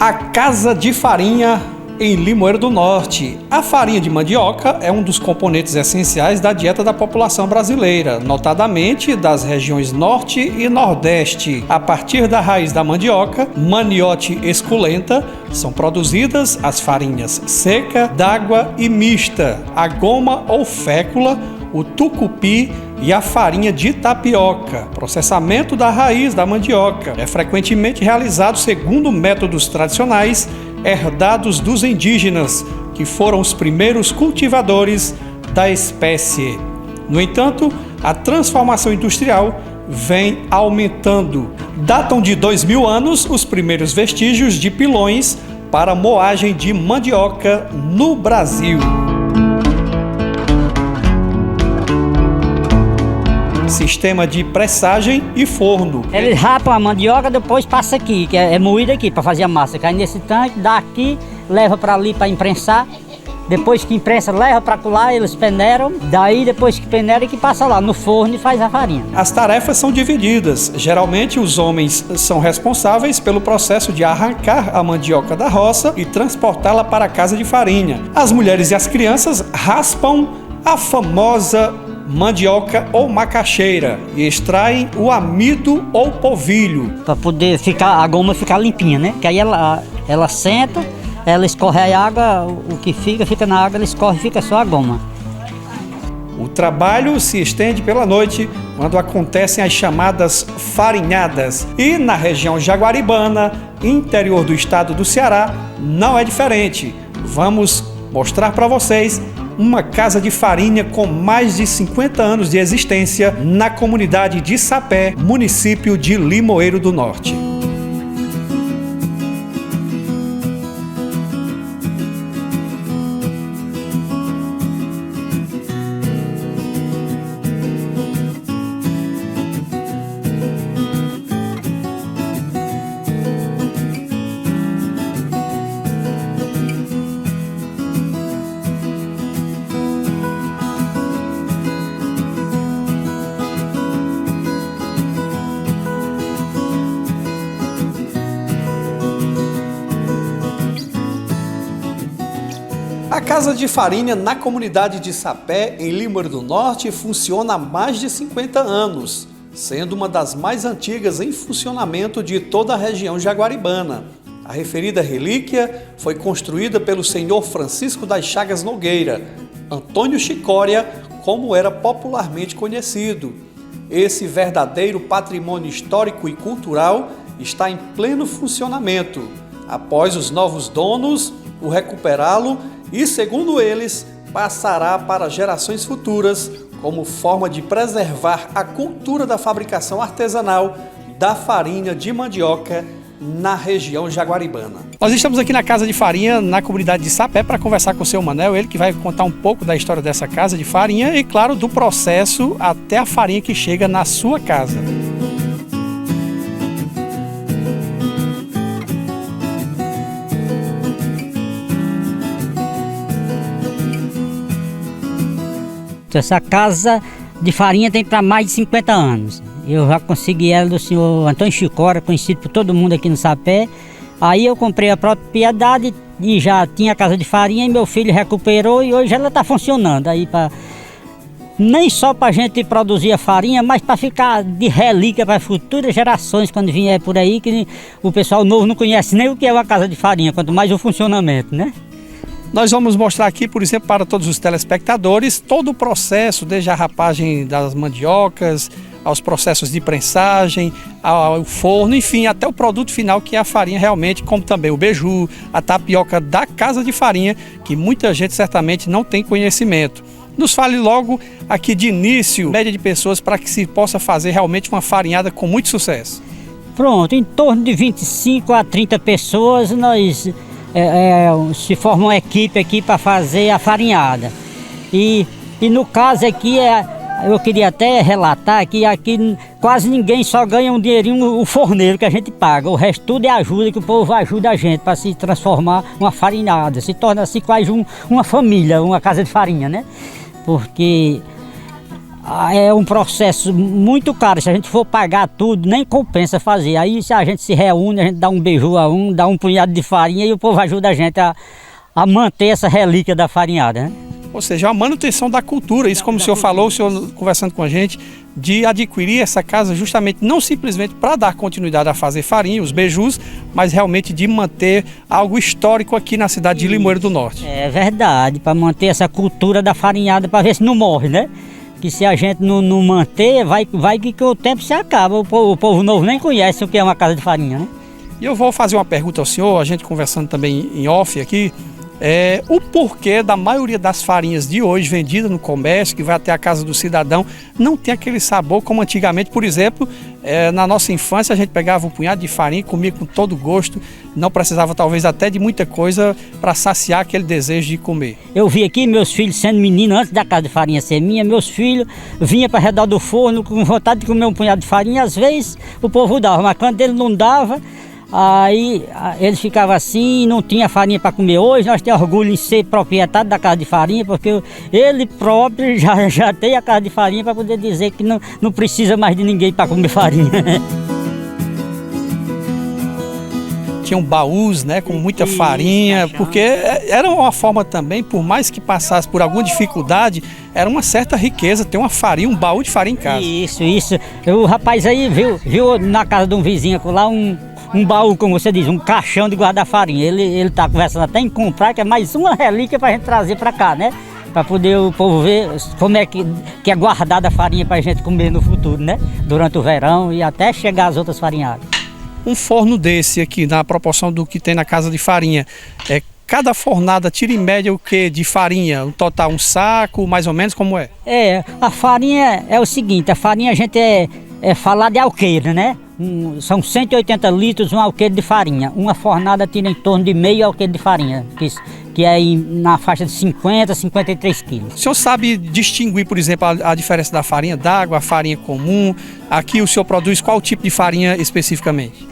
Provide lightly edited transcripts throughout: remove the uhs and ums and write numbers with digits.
A Casa de Farinha em Limoeiro do Norte. A farinha de mandioca é um dos componentes essenciais da dieta da população brasileira, notadamente das regiões Norte e Nordeste. A partir da raiz da mandioca, maniote esculenta, são produzidas as farinhas seca, d'água e mista, a goma ou fécula, o tucupi e a farinha de tapioca. Processamento da raiz da mandioca é frequentemente realizado segundo métodos tradicionais herdados dos indígenas, que foram os primeiros cultivadores da espécie. No entanto, a transformação industrial vem aumentando. Datam de 2000 anos os primeiros vestígios de pilões para moagem de mandioca no Brasil. Sistema de pressagem e forno. Eles rapam a mandioca, depois passa aqui, que é moída aqui para fazer a massa. Cai nesse tanque, dá aqui, leva para ali para imprensar. Depois que imprensa, leva para lá, eles peneiram. Daí, depois que peneira, que passa lá no forno e faz a farinha. As tarefas são divididas. Geralmente, os homens são responsáveis pelo processo de arrancar a mandioca da roça e transportá-la para a casa de farinha. As mulheres e as crianças raspam a famosa mandioca ou macaxeira e extraem o amido ou polvilho. Para poder a goma ficar limpinha, né? Que aí ela senta, ela escorre a água, o que fica na água, ela escorre e fica só a goma. O trabalho se estende pela noite, quando acontecem as chamadas farinhadas. E na região jaguaribana, interior do estado do Ceará, não é diferente. Vamos mostrar para vocês uma casa de farinha com mais de 50 anos de existência na comunidade de Sapé, município de Limoeiro do Norte. A Casa de Farinha na comunidade de Sapé, em Limoeiro do Norte, funciona há mais de 50 anos, sendo uma das mais antigas em funcionamento de toda a região jaguaribana. A referida relíquia foi construída pelo senhor Francisco das Chagas Nogueira, Antônio Chicória, como era popularmente conhecido. Esse verdadeiro patrimônio histórico e cultural está em pleno funcionamento. Após os novos donos o recuperá-lo e, segundo eles, passará para gerações futuras como forma de preservar a cultura da fabricação artesanal da farinha de mandioca na região jaguaribana. Nós estamos aqui na Casa de Farinha, na comunidade de Sapé, para conversar com o seu Manel, ele que vai contar um pouco da história dessa casa de farinha e, claro, do processo até a farinha que chega na sua casa. Essa casa de farinha tem para mais de 50 anos. Eu já consegui ela do senhor Antônio Chicória, conhecido por todo mundo aqui no Sapé. Aí eu comprei a propriedade e já tinha a casa de farinha e meu filho recuperou e hoje ela está funcionando. Aí nem só para a gente produzir a farinha, mas para ficar de relíquia para futuras gerações quando vier por aí, que o pessoal novo não conhece nem o que é uma casa de farinha, quanto mais o funcionamento, né? Nós vamos mostrar aqui, por exemplo, para todos os telespectadores, todo o processo, desde a rapagem das mandiocas, aos processos de prensagem, ao forno, enfim, até o produto final, que é a farinha realmente, como também o beiju, a tapioca da Casa de Farinha, que muita gente certamente não tem conhecimento. Nos fale logo aqui de início, média de pessoas, para que se possa fazer realmente uma farinhada com muito sucesso. Pronto, em torno de 25 a 30 pessoas, nós se forma uma equipe aqui para fazer a farinhada. E no caso aqui, eu queria até relatar que aqui quase ninguém só ganha um dinheirinho, o forneiro que a gente paga. O resto tudo é ajuda, que o povo ajuda a gente para se transformar uma farinhada. Se torna assim quase uma família, uma casa de farinha, né? Porque é um processo muito caro. Se a gente for pagar tudo, nem compensa fazer. Aí se a gente se reúne, a gente dá um beiju a um, dá um punhado de farinha e o povo ajuda a gente a manter essa relíquia da farinhada, né? Ou seja, a manutenção da cultura, isso como o senhor falou, o senhor conversando com a gente, de adquirir essa casa justamente não simplesmente para dar continuidade a fazer farinha, os beijus, mas realmente de manter algo histórico aqui na cidade de Limoeiro do Norte. É verdade, para manter essa cultura da farinhada, para ver se não morre, né? Que se a gente não manter, vai que o tempo se acaba, o povo novo nem conhece o que é uma casa de farinha, né? E eu vou fazer uma pergunta ao senhor, a gente conversando também em off aqui, o porquê da maioria das farinhas de hoje vendidas no comércio, que vai até a casa do cidadão, não tem aquele sabor como antigamente. Por exemplo, na nossa infância a gente pegava um punhado de farinha e comia com todo gosto, não precisava talvez até de muita coisa para saciar aquele desejo de comer. Eu vi aqui meus filhos sendo meninos, antes da casa de farinha ser minha, meus filhos vinham para redor do forno com vontade de comer um punhado de farinha, às vezes o povo dava, mas quando ele não dava, aí ele ficava assim, não tinha farinha para comer. Hoje nós temos orgulho em ser proprietário da casa de farinha, porque ele próprio já tem a casa de farinha para poder dizer que não precisa mais de ninguém para comer farinha. Tinham baús, né, com muita farinha, porque era uma forma também, por mais que passasse por alguma dificuldade, era uma certa riqueza ter uma farinha, um baú de farinha em casa. Isso. O rapaz aí viu na casa de um vizinho lá um baú, como você diz, um caixão de guardar farinha. Ele tá conversando até em comprar, que é mais uma relíquia pra gente trazer pra cá, né? Pra poder o povo ver como é que é guardada a farinha pra gente comer no futuro, né? Durante o verão e até chegar às outras farinhadas. Um forno desse aqui, na proporção do que tem na casa de farinha, cada fornada tira em média o que de farinha? Um total, um saco, mais ou menos, como é? A farinha é o seguinte, a farinha a gente falar de alqueire, né? São 180 litros um alqueire de farinha. Uma fornada tira em torno de meio alqueire de farinha, que é na faixa de 50, 53 quilos. O senhor sabe distinguir, por exemplo, a diferença da farinha d'água, a farinha comum? Aqui o senhor produz qual tipo de farinha especificamente?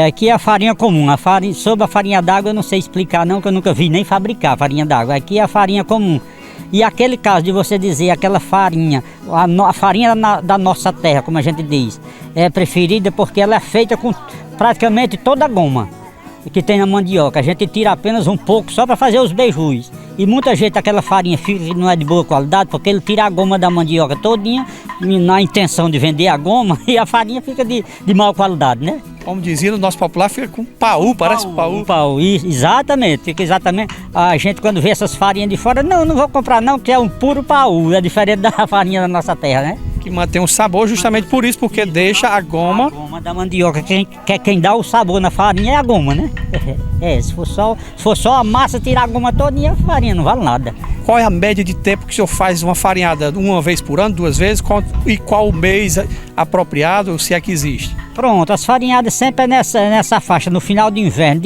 Aqui é a farinha comum. Sobre a farinha d'água eu não sei explicar não, que eu nunca vi nem fabricar a farinha d'água. Aqui é a farinha comum. E aquele caso de você dizer aquela farinha, a farinha da nossa terra, como a gente diz, é preferida porque ela é feita com praticamente toda a goma que tem na mandioca. A gente tira apenas um pouco só para fazer os beijus. E muita gente aquela farinha fica que não é de boa qualidade porque ele tira a goma da mandioca todinha na intenção de vender a goma e a farinha fica de má qualidade, né? Como dizia no nosso popular, fica com paú, parece paú. Paú, exatamente, fica exatamente. A gente quando vê essas farinhas de fora, não vou comprar não, que é um puro paú, é diferente da farinha da nossa terra, né? Que mantém um sabor justamente por isso, porque deixa a goma... A goma da mandioca, quem dá o sabor na farinha é a goma, né? Se for só a massa, tirar a goma todinha, a farinha não vale nada. Qual é a média de tempo que o senhor faz uma farinhada? Uma vez por ano, 2 vezes? E qual o mês apropriado, se é que existe? Pronto, as farinhadas sempre é nessa faixa, no final do inverno,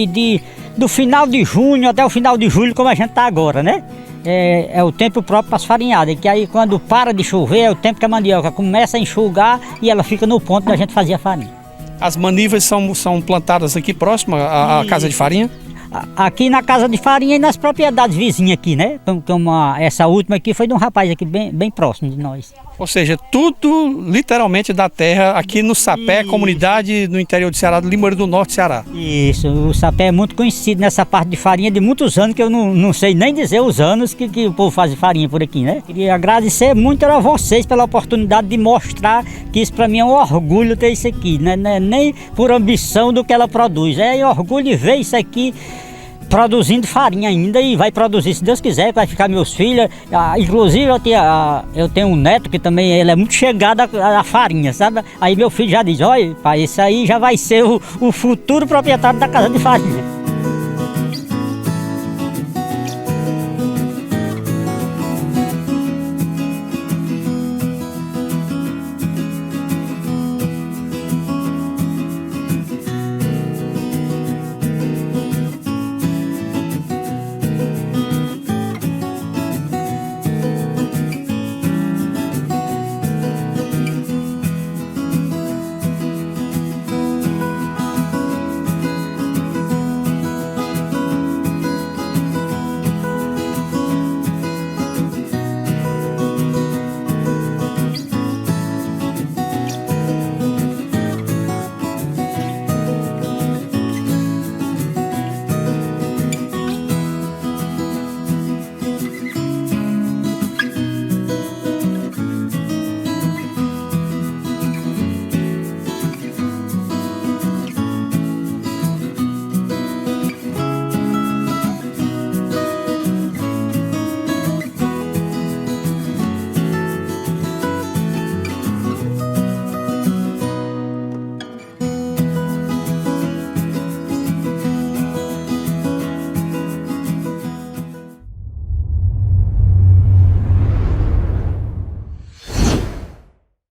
do final de junho até o final de julho, como a gente está agora, né? É o tempo próprio para as farinhadas, que aí quando para de chover é o tempo que a mandioca começa a enxugar e ela fica no ponto da gente fazer a farinha. As manivas são plantadas aqui próximo à casa de farinha? Aqui na casa de farinha e nas propriedades vizinhas aqui, né? Essa última aqui foi de um rapaz aqui bem próximo de nós. Ou seja, tudo literalmente da terra aqui no Sapé, comunidade no interior do Ceará, do Limoeiro do Norte, Ceará. Isso, o Sapé é muito conhecido nessa parte de farinha de muitos anos, que eu não sei nem dizer os anos que o povo faz farinha por aqui, né? Queria agradecer muito a vocês pela oportunidade de mostrar que isso para mim é um orgulho ter isso aqui, né? Não é nem por ambição do que ela produz, é orgulho de ver isso aqui produzindo farinha ainda e vai produzir, se Deus quiser, vai ficar meus filhos. Inclusive eu tenho um neto que também ele é muito chegado à farinha, sabe? Aí meu filho já diz, olha, pai, esse aí já vai ser o futuro proprietário da casa de farinha.